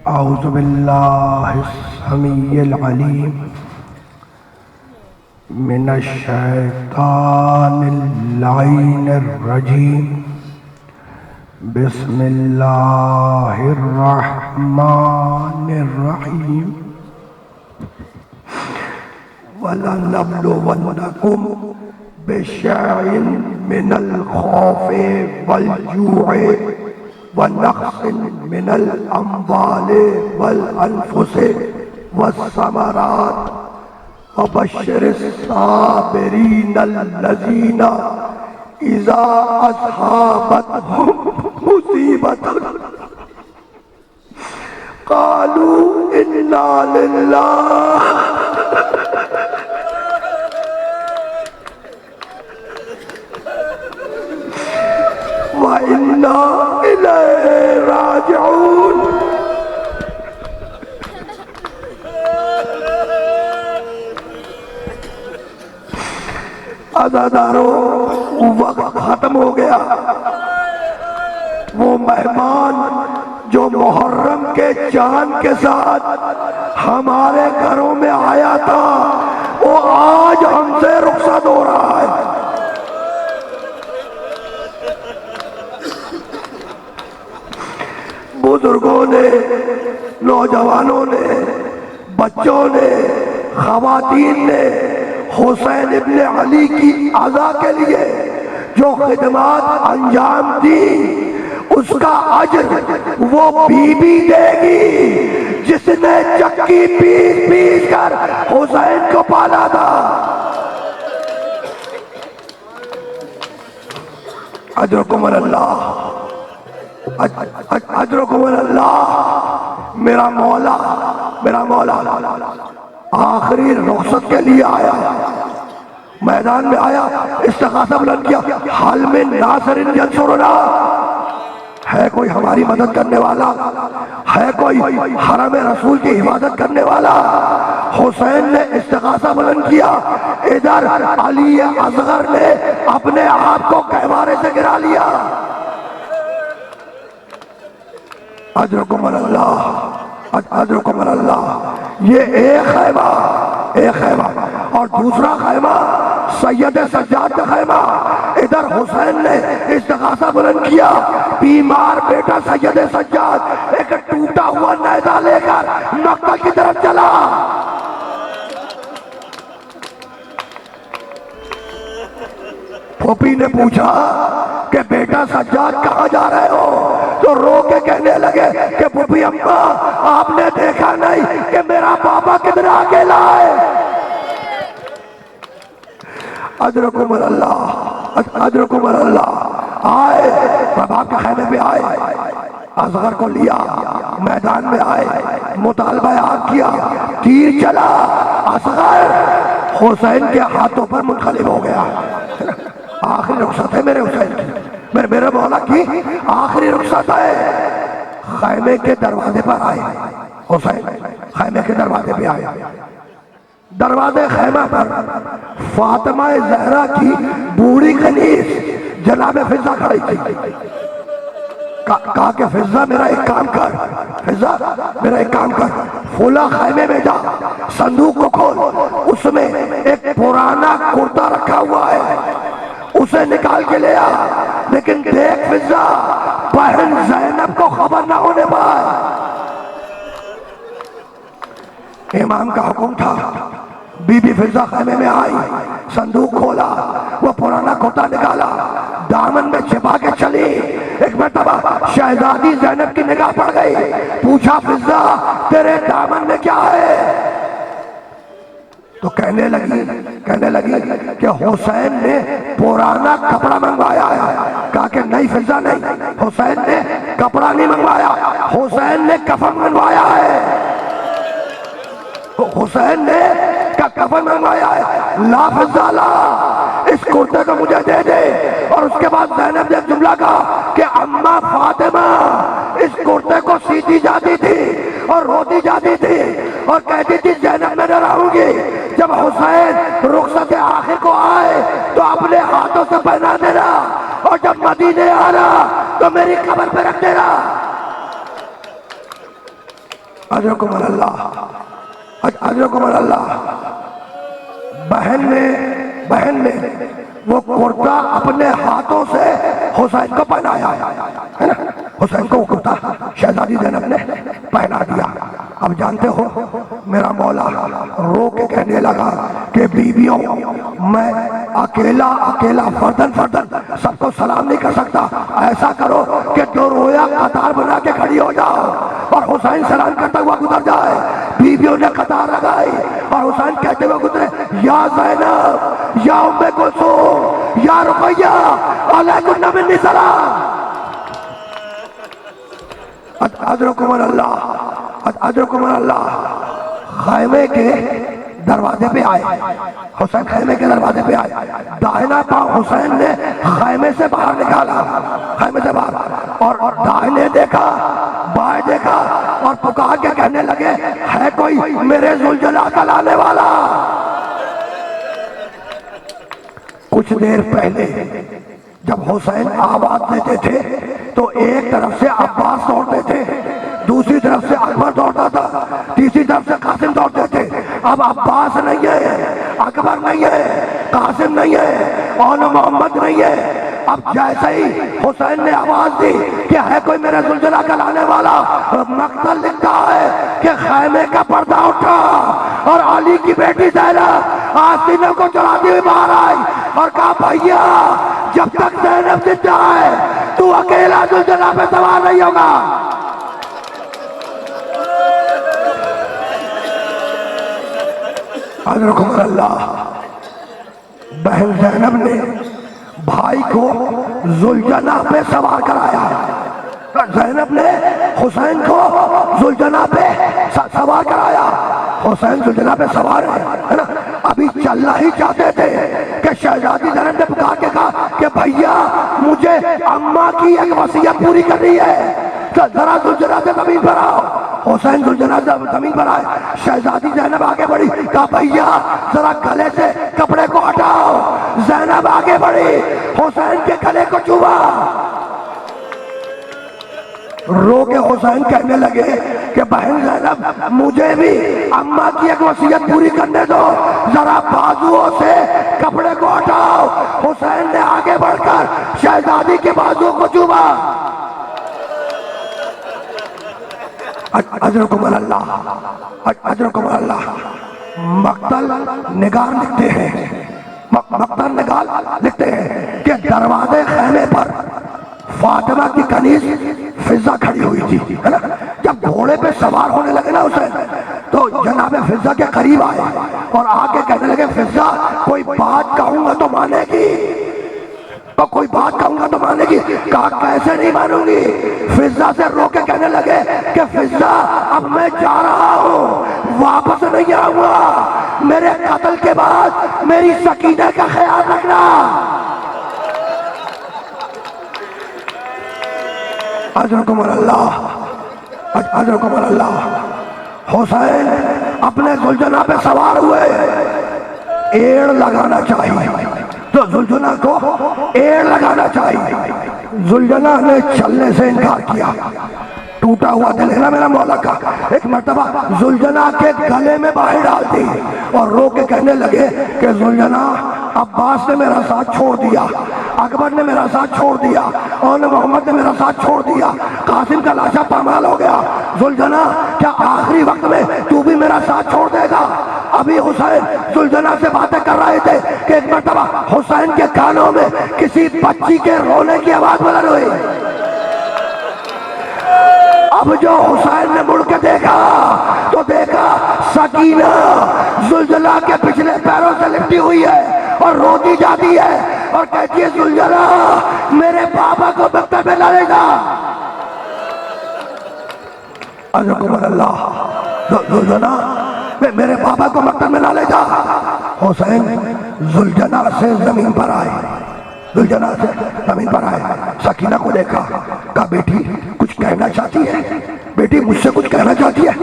औज़ु बिल्लाहि समीइल अलीम मिनश शैतानिर लाइनिर रजीम। बिस्मिल्लाहिर रहमानिर रहीम। वलनब्लुवन्नकुम बिशैइन मिनल खौफि वल जू'i व नक़्सिन मिनल अम्वालि वल अनफुसि वस्समरात व बश्शिरिस साबिरीनल्लज़ीना इज़ा अस्हाबतहुम मुसीबतुन क़ालू इन्ना लिल्लाहि व इन्ना इलैहि राजिऊन। अज़ादारों, वक्त खत्म हो गया। वो मेहमान जो मुहर्रम के चांद के साथ हमारे घरों में आया था, वो आज हमसे रुखसत हो रहा है। बुजुर्गों ने, नौजवानों ने, बच्चों ने, खवातीन ने हुसैन इब्न अली की अज़ा के लिए जो खिदमत अंजाम दी, उसका अज्र वो बीबी देगी जिसने चक्की पीस पीस कर हुसैन को पाला था। अजरकुम अल्लाह, अजरकुम अल्लाह। मेरा मौला, मेरा मौला आखिरी रुखसत के लिए आया, मैदान में आया, इस्तिग़ासा बुलंद किया। हाल में नासिरिन यंसुरुना, है कोई हमारी मदद करने वाला, है कोई हरम रसूल की हिफाजत करने वाला। हुसैन ने इस्तिग़ासा बुलंद किया। इधर अली असगर ने अपने आप को कहवारे से गिरा लिया। अजरकुम अल्लाह, अजरकुम अल्लाह। ये एक खैमा, एक खैमा, और दूसरा खैमा सैयद सज्जाद का खैमा। इधर हुसैन ने इस्तिग़ासा बुलंद किया। बीमार बेटा सैयद सज्जाद एक टूटा हुआ नेज़ा लेकर मक्का की तरफ चला। फूफी ने पूछा कि बेटा सज्जाद कहाँ जा रहे हो, तो रो के कहने लगे कि फूफी अम्मा, आपने देखा नहीं कि मेरा बाबा किधर अकेला है। अजरकुम अल्लाह, अजरकुम अल्लाह। आए, बाबा के खैमे पे आए, असगर को लिया, मैदान में आए, मुतालबा आग किया, तीर चला। असगर हुसैन के हाथों पर मुनक़लिब हो गया। आखिरी रुखसत है मेरे हुसैन की, मेरे मौला की आखिरी रुखसत है। खैमे के दरवाजे पर आए हुसैन, खैमे के दरवाजे पे आए। दरवाजे खैमा पर फातिमा ज़हरा की बूढ़ी कनीज जनाब फिजा खड़ी थी। कहा कि फिजा मेरा एक काम कर, फिजा मेरा एक काम कर, फूला खैमे में जा, संदूक को खोल, उसमें एक पुराना कुर्ता रखा हुआ है, उसे निकाल के ले आ। लेकिन देख फिजा, बहन ज़ैनब को खबर ना होने पाए। इमाम का हुक्म था। बीबी फिजा खैमे में आई, संदूक खोला, वो पुराना कुर्ता निकाला, दामन में छिपा के चली। एक मरतबा शहजादी ज़ैनब की निगाह पड़ गई। पूछा फिजा, तेरे दामन में क्या है? तो कहने लगी कि हुसैन ने पुराना कपड़ा मंगवाया है। कहा कि नहीं फिजा नहीं, हुसैन ने कपड़ा नहीं मंगवाया, हुसैन ने कफन मंगवाया है। हुसैन ने कफन मंगवाया है। ला फिजा ला, इस कुर्ते को मुझे दे दे। और उसके बाद ज़ैनब ने जुमला कहा कि अम्मा फातिमा इस कुर्ते को सीती जाती थी और रोती जाती थी और कहती थी ज़ैनब मैं न रहूंगी। जब हुसैन रुखसत आखिर को आए तो अपने हाथों से पहना देना, और जब मदीने आना तो मेरी कब्र पे रख देना। अजरकुम अल्लाह, अजरकुम अल्लाह। बहन ने वो कुर्ता अपने हाथों से हुसैन को पहनाया है ना। हुसैन को वो कुर्ता शहजादी ज़ैनब ने पहना दिया। अब जानते हो मेरा मौला रो के कहने लगा कि बीवियों, मैं अकेला फर्दन सबको सलाम नहीं कर सकता। ऐसा करो कि दो रोया कतार बना के खड़ी हो जाओ और हुसैन सलाम करता हुआ गुजर जाए। बीवियों ने कतार लगाई और हुसैन कहते हुए गुजरे, या ज़ैनब, या उम्मे कुलसूम, या रुक़ैया, अलैकुन्ना मिन्नी सलाम। अजरकुम अल्लाह, अजरकुम अल्लाह। खैमे के दरवाजे पे आए, हुसैन खैमे के दरवाजे पे आए। दाहिना पांव हुसैन ने खैमे से बाहर निकाला, खैमे से बाहर, और दाहिने देखा, बाएं देखा और पुकार के कहने लगे, है कोई मेरे जुलझुला का लाने वाला? कुछ देर पहले जब हुसैन आवाज देते थे तो एक तरफ से अब्बास दौड़ते थे, दूसरी तरफ से अकबर दौड़ता था, तीसरी तरफ से कासिम दौड़ते थे। अब अब्बास नहीं है, अकबर नहीं है, कासिम नहीं है और मोहम्मद नहीं है। अब जैसे ही हुसैन ने आवाज दी कि है कोई मेरे जुलझुला का लाने वाला, मक्तल लिखता है कि खैमे का पर्दा उठा और अली की बेटी ज़ैनब आस्तीनों को चलाती हुई बाहर आई और कहा, भैया जब तक ज़ैनब जिंदा है तू अकेला जुलझुला पे सवार नहीं होगा। अजरकुम अल्लाह। बहन ज़ैनब ने भाई को जुलझुला पे सवार कराया। ज़ैनब ने हुसैन को जुलझुला पे सवार कराया। हुसैन जुलझुला पे सवार है ना। अभी चलना ही चाहते थे कि शहजादी ज़ैनब ने पुकार के कहा कि भैया मुझे अम्मा की एक वसीयत पूरी करनी है, जरा जुलझुला से जमीन पर आओ। हुसैन जुलझुला से जमीन पर आए। शहजादी ज़ैनब आगे बढ़ी, कहा भैया जरा गले से कपड़े को हटाओ। ज़ैनब आगे बढ़ी, हुसैन के गले को छुआ। रो के हुसैन कहने लगे कि बहन ज़ैनब मुझे भी अम्मा की एक वसीयत पूरी करने दो, जरा बाजुओं से कपड़े को हटाओ। हुसैन ने आगे बढ़कर शहजादी के बाजुओं को छुआ। अजरकुम अल्लाह, अजरकुम अल्लाह। मक्तल निगार लिखते हैं, मक्तल निगार लिखते हैं कि दरवाजे खैमे पर फातिमा की कनीज फिजा खड़ी हुई थी, है ना। जब घोड़े पे सवार होने लगे ना हुसैन, तो जनाब फिजा के करीब आए और आके कहने लगे, फिजा कोई बात कहूंगा तो मानेगी, तो कोई बात कहूंगा तो मानेगी। कहा कैसे नहीं मानूंगी। फिजा से रो के कहने लगे कि फिजा अब मैं जा रहा हूँ, वापस नहीं आऊंगा, मेरे कत्ल के बाद मेरी सकीना का ख्याल रखना। अजरकुम अल्लाह, अजरकुम अल्लाह। हुसैन अपने जुलझुला पे सवार हुए। एड़ लगाना चाहिए तो जुलझुला को एड़ लगाना चाहिए। जुलझुला ने चलने से इनकार किया। टूटा हुआ दिल है ना मेरा मौला का। एक मर्तबा जुलझुला के गले में बाहें डाल दी और रो के कहने लगे कि जुलझुला अब्बास ने मेरा साथ छोड़ दिया, अकबर ने मेरा साथ छोड़ दिया और मोहम्मद ने मेरा साथ छोड़ दिया, कासिम का लाशा पामाल हो गया। जुलझुला क्या आखिरी वक्त में तू भी मेरा साथ छोड़ देगा? अभी हुसैन जुलझुला से बातें कर रहे थे कि एक मर्तबा हुसैन के कानों में किसी बच्ची के रोने की आवाज बुलंद हुई। अब जो हुसैन ने मुड़ के देखा तो देखा सकीना जुलझुला के पिछले पैरों से लिपटी हुई है और रोती जाती है और कहती है, जुलझुला मेरे पापा को मकतब में ले जा। अजरकुम अल्लाह। जुलझुला मेरे पापा को मकतब में ले जा। हुसैन जुलझुला से जमीन पर आए, जुलझुला से जमीन पर आए। सकीना को देखा, कहा बेटी कुछ कहना चाहती है? बेटी मुझसे कुछ कहना चाहती है?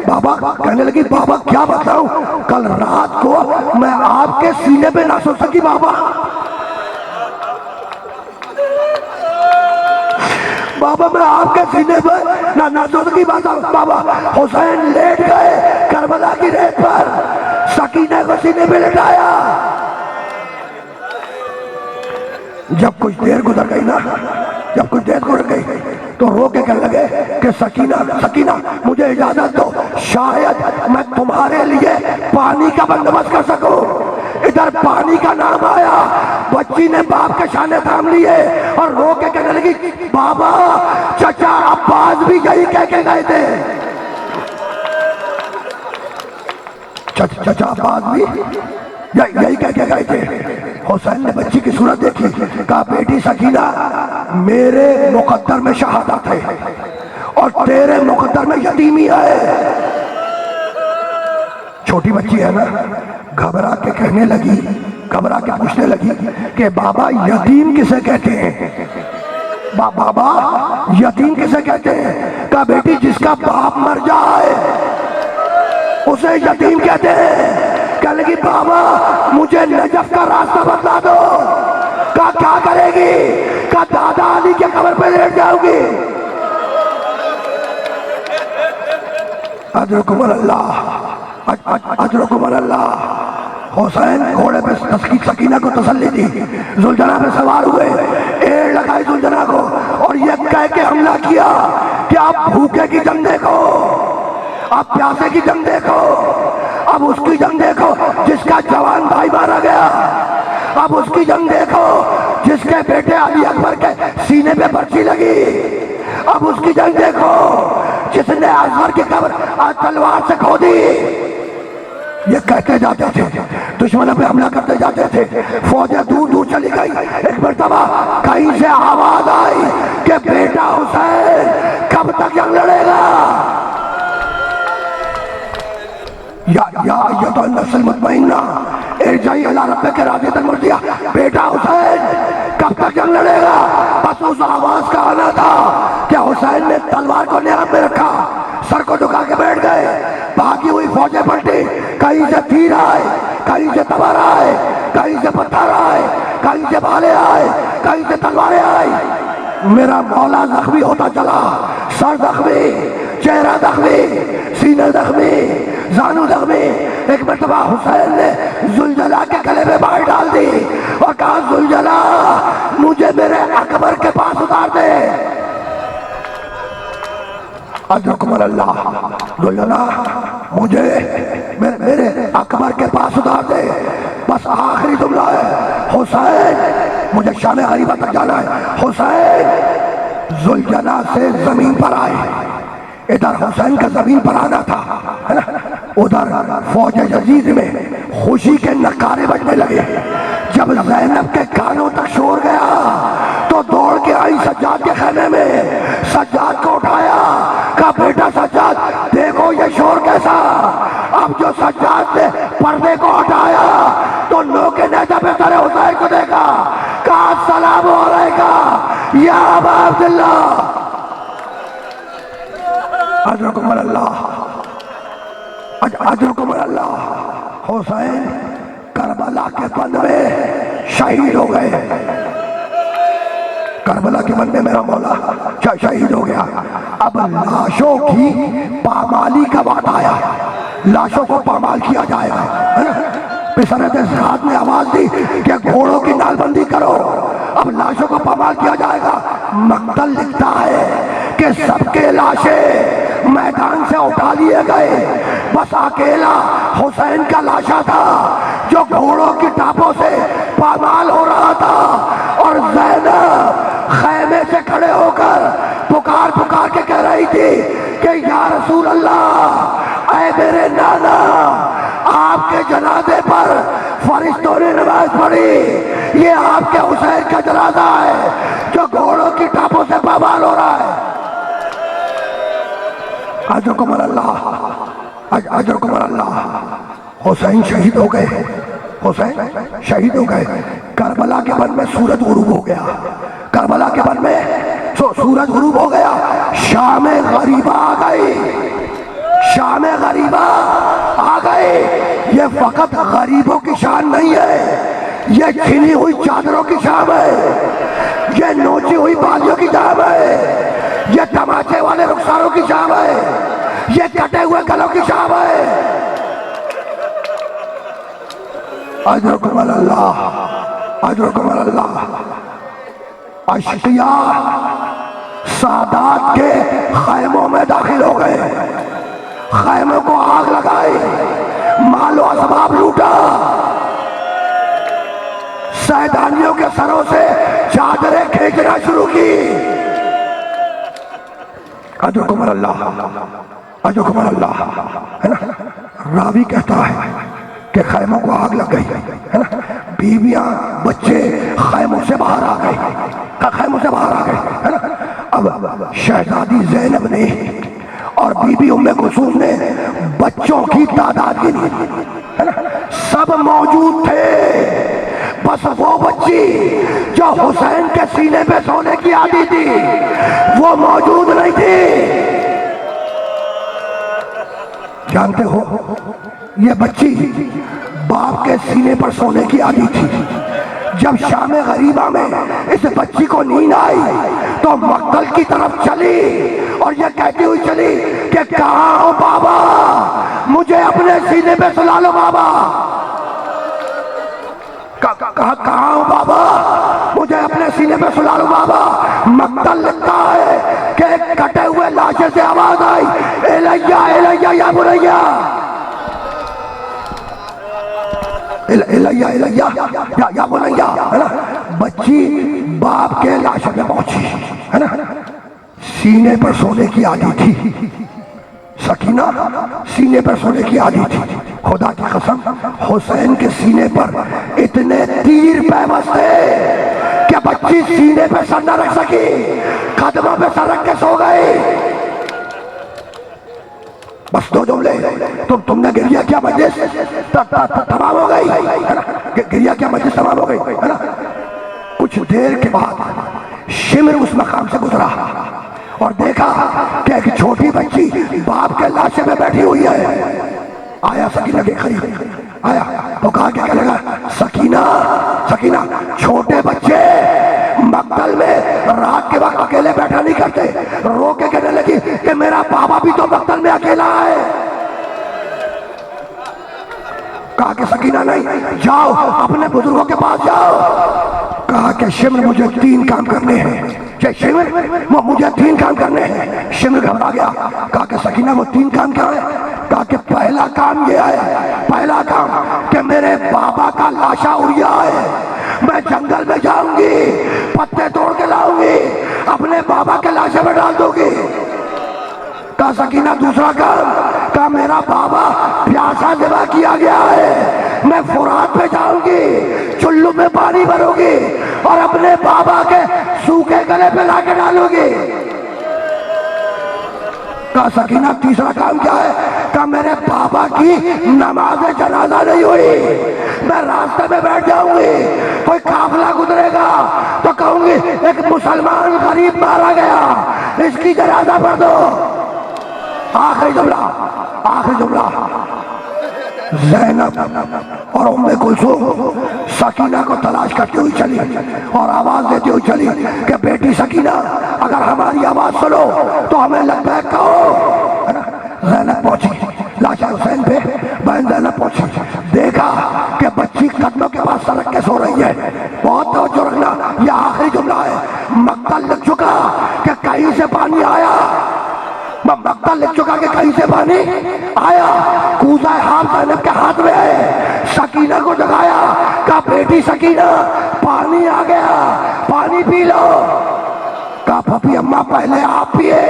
बाबा कहने लगी, बाबा क्या बताऊं, कल रात को मैं आपके सीने पे ना सो सकी बाबा। बाबा मैं आपके सीने पर ना नाजुक की बात बाबा हुसैन लेट गए करबला की रेत पर, सकीना को सीने पे लेटाया। जब कुछ देर गुजर गई ना, जब कुछ देर गुजर गई तो रो के कहने लगे कि सकीना सकीना मुझे इजाजत दो, शायद मैं तुम्हारे लिए पानी का बंदोबस्त कर सकूं। इधर पानी का नाम आया, बच्ची ने बाप के शाने थाम लिए और रो के कहने लगी बाबा चचा अब्बास भी यही कह के गए थे, चचा अब्बास भी यही कह के गए थे। हुसैन ने बच्ची की सूरत देखी, कहा बेटी सकीना मेरे मुकद्दर में शहादत है और तेरे मुकद्दर में यतीमी है। छोटी बच्ची है ना, घबरा के कहने लगी, घबरा के पूछने लगी कि बाबा यतीम किसे कहते हैं, बाबा यतीम किसे कहते हैं। कहा बेटी जिसका बाप मर जाए उसे यतीम कहते हैं। कहने लगी बाबा मुझे नजफ का रास्ता बता दो। कहा क्या करेगी। कहा दादा अली के कब्र पे लेट जाओगी। अजरकुम अल्लाह अजरकुम अल्लाह। हुसैन घोड़े पे सकीना को तसल्ली दी, जुलझना पे सवार हुए, एड़ लगाई जुलझना को और ये कह के हमला किया कि आप भूखे की जंग देखो, आप प्यासे की जंग देखो, अब उसकी जंग देखो जिसका जवान भाई मारा गया, अब उसकी जंग देखो जिसके बेटे अली अकबर के सीने पे पर्ची लगी, अब उसकी जंग देखो जिसने असगर की कब्र तलवार से खोदी। ये कहते जाते थे, दुश्मनों पे हमला करते जाते थे, फौजें दूर दूर चली गई। एक मरतबा कहीं से आवाज आई कि बेटा हुसैन कब तक जंग लड़ेगा। या तो नस्ल मुतमइन्ना इरजाई अला रब्बिक राज़ियतन मर्दिया, बेटा हुसैन कब तक जंग लड़ेगा। बस उस आवाज का आना था कि हुसैन ने तलवार को न्याम में रखा, सर को झुका के बैठ गए। भागी हुई फौजें पलटी, कहीं से तीर आए, कहीं से तलवार आए, कहीं से पत्थर आए, कहीं से भाले आए, कहीं से तलवारें आई। मेरा मौला जख्मी होता चला, सर जख्मी, चेहरा जख्मी, सीना जख्मी, जानू जख्मी। एक मरतबा हुसैन ने जुलझला के गले में बाढ़ डाल दी और कहा जुलझला मुझे मेरे अकबर के पास उतार दे। अजरकुम अल्लाह, जुलझला मुझे मेरे अकबर के पास उतार दे। बस आखिरी जुमला है, हुसैन मुझे शान गरीबा तक जाना है। हुसैन जुलझला से जमीन पर आए, इधर हुसैन का जमीन पर आना था, है ना, उधर फौज यजीद में खुशी के नकारे बजने लगे। जब ज़ैनब के कानों तक शोर गया तो दौड़ के आई सज्जाद के खाने में, सज्जाद को उठाया, कहा बेटा सज्जाद देखो ये शोर कैसा। अब जो सज्जाद ने पर्दे को हटाया तो नोके नेजा पे सरे हुसैन को देखा, कहा सलाम अलैका या अबा अब्दुल्ला। अजरकुम अल्लाह अजरकुम अल्लाह। हुसैन करबला के बन में शहीद हो गए, करबला के बन में मेरा मौला शहीद हो गया। अब लाशों की पामाली का वक्त आया, लाशों को पामाल किया जाएगा, है ना। पिसरत साथ ने आवाज दी कि घोड़ों की नालबंदी करो, अब लाशों को पामाल किया जाएगा। मक्तल लिखता है कि सबके लाशें मैदान से उठा लिए गए, बस अकेला हुसैन का लाशा था जो घोड़ों की टापों से पामाल हो रहा था। और ज़ैनब खैमे से खड़े होकर पुकार पुकार के कह रही थी कि या रसूल अल्लाह, ऐ मेरे नाना, आपके जनाजे पर फरिश्तों ने नमाज पढ़ी, ये आपके हुसैन का जनाजा है जो घोड़ों की टापों से पामाल हो रहा है। अजरकुम अल्लाह अजरकुम अल्लाह। हुसैन शहीद हो गए, हुसैन शहीद हो गए। करबला के वन में सूरज गुरूब हो गया, करबला के वन में सूरज गुरूब हो गया। शाम गरीबा आ गई, शाम गरीबा आ गए। ये फकत गरीबों की शान नहीं है, ये छिनी हुई चादरों की शाम है, ये नोची हुई बालियों की शाम है, ये तमाचे वाले रुखसारों की शाम है, ये कटे हुए गलों की शाम है। अजरकुम अल्लाह, अजरकुम अल्लाह। अश्किया सादात के खैमों में दाखिल हो गए, खैमों को आग लगाई, मालो असबाब लूटा, सैदानियों के सरों से चादरें खींचना शुरू की। अजरकुम अल्लाह, अजरकुम अल्लाह, है ना। रावी कहता है कि खैमों को आग लग गई, है ना। बीवियां बच्चे खैमों से बाहर आ गए, खैमों से बाहर आ गए, है ना। अब शहजादी ज़ैनब ने और बीबी उम्मे कुलसूम ने बच्चों की तादाद गिनी, है ना। सब मौजूद थे, बस वो बच्ची जो हुसैन के सीने पे सोने की आदि थी वो मौजूद नहीं थी। जानते हो, ये बच्ची बाप के सीने पर सोने की आदि थी। जब शाम गरीबा में इस बच्ची को नींद आई तो मक्तल की तरफ चली और ये कहती हुई चली कि कहाँ हो बाबा, मुझे अपने सीने पे सुला लो बाबा। कहाँ हो बाबा, मुझे अपने सीने पे सुला लो बाबा। मक्तल लिखता है कि कटे हुए लाशे से आवाज आई, एलैया एलैया या बुरैया, एलैया एलैया या बुरैया, है ना। बच्ची बाप के लाशे में पहुंची, है ना। सीने पर सोने की आदि थी, सकीना सीने पर सोने की आदि थी। खुदा की कसम, हुसैन के सीने पर इतने तीर पैबस थे कि बच्ची सीने पे सर न रख सकी, कदमों पे सर रख के सो गई। बस दो जुमले, तुमने गिरिया क्या मजलिस तमाम हो गई, है ना। गिरिया क्या मजलिस तमाम हो गई, है ना। कुछ देर के बाद शिमर उस मकाम से गुजरा और देखा कि एक छोटी बच्ची बाप के लाशे में बैठी हुई है। आया सकीना के करीब, आया तो कहा क्या लगा, सकीना सकीना, छोटे बच्चे मक्तल में रात के वक्त अकेले बैठा नहीं करते। रो के कहने लगी कि मेरा बाबा भी तो मक्तल में अकेला है। कहा कि सकीना नहीं, जाओ अपने बुजुर्गों के पास जाओ। कहा कि शिमर मुझे 3 काम करने हैं, शिमर वो मुझे 3 काम करने हैं। शिमर घबरा गया, कहा कि सकीना वो 3 काम क्या है। कहा कि पहला काम ये है, पहला काम कि मेरे बाबा का लाशा उड़िया है, मैं जंगल में जाऊंगी, पत्ते तोड़ के लाऊंगी, अपने बाबा के लाशे में डाल दूंगी। कहा सकीना दूसरा काम, कहा मेरा बाबा प्यासा जमा किया गया है, मैं फुरात पे जाऊंगी, चुल्लू में पानी भरूंगी और अपने बाबा के सूखे गले पे लाके डालूंगी। कहा सकीना तीसरा काम क्या है। कहा मेरे बाबा की नमाज जनाजा नहीं हुई, मैं रास्ते में बैठ जाऊंगी, कोई काफिला गुजरेगा तो कहूंगी एक मुसलमान गरीब मारा गया, इसकी जनाजा पढ़ दो। आखिरी जुमला, आखिरी जुमला। ज़ैनब और उम्मे कुलसूम सकीना को तलाश करती हुई चली और आवाज देती हुई चली कि बेटी सकीना, अगर हमारी आवाज सुनो तो हमें लब्बैक कहो। ज़ैनब पहुंची लाशा हुसैन पे, बहन ज़ैनब पहुंची, देखा कि बच्ची कदमों के पास सड़क के सो रही है। बहुत तवज्जो रखना, यह आखिरी जुमला है। मक्तल लिख चुका कि कहीं से पानी आया, मक्ता लिख चुका कि कहीं से पानी आया, कूजा हाथ ज़ैनब के हाथ में है। सकीना को जगाया, कहा बेटी सकीना पानी आ गया, पानी पी लो। कहा पपी अम्मा पहले आप पिए।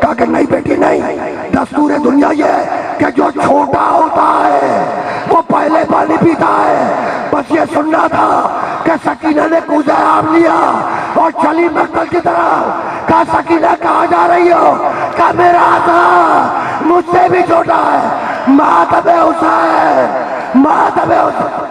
कहा कि नहीं बेटी नहीं, दस्तूर दुनिया ये है कि जो छोटा होता है वो पहले पानी पीता है। बस ये सुनना था कि सकीना ने कूजा आम लिया और चली मक्तल की तरफ। कहा सकीना कहाँ जा रही हो। कहा मेरा आका मुझसे भी छोटा है, मातबे हुसैन, मातबे हुसैन।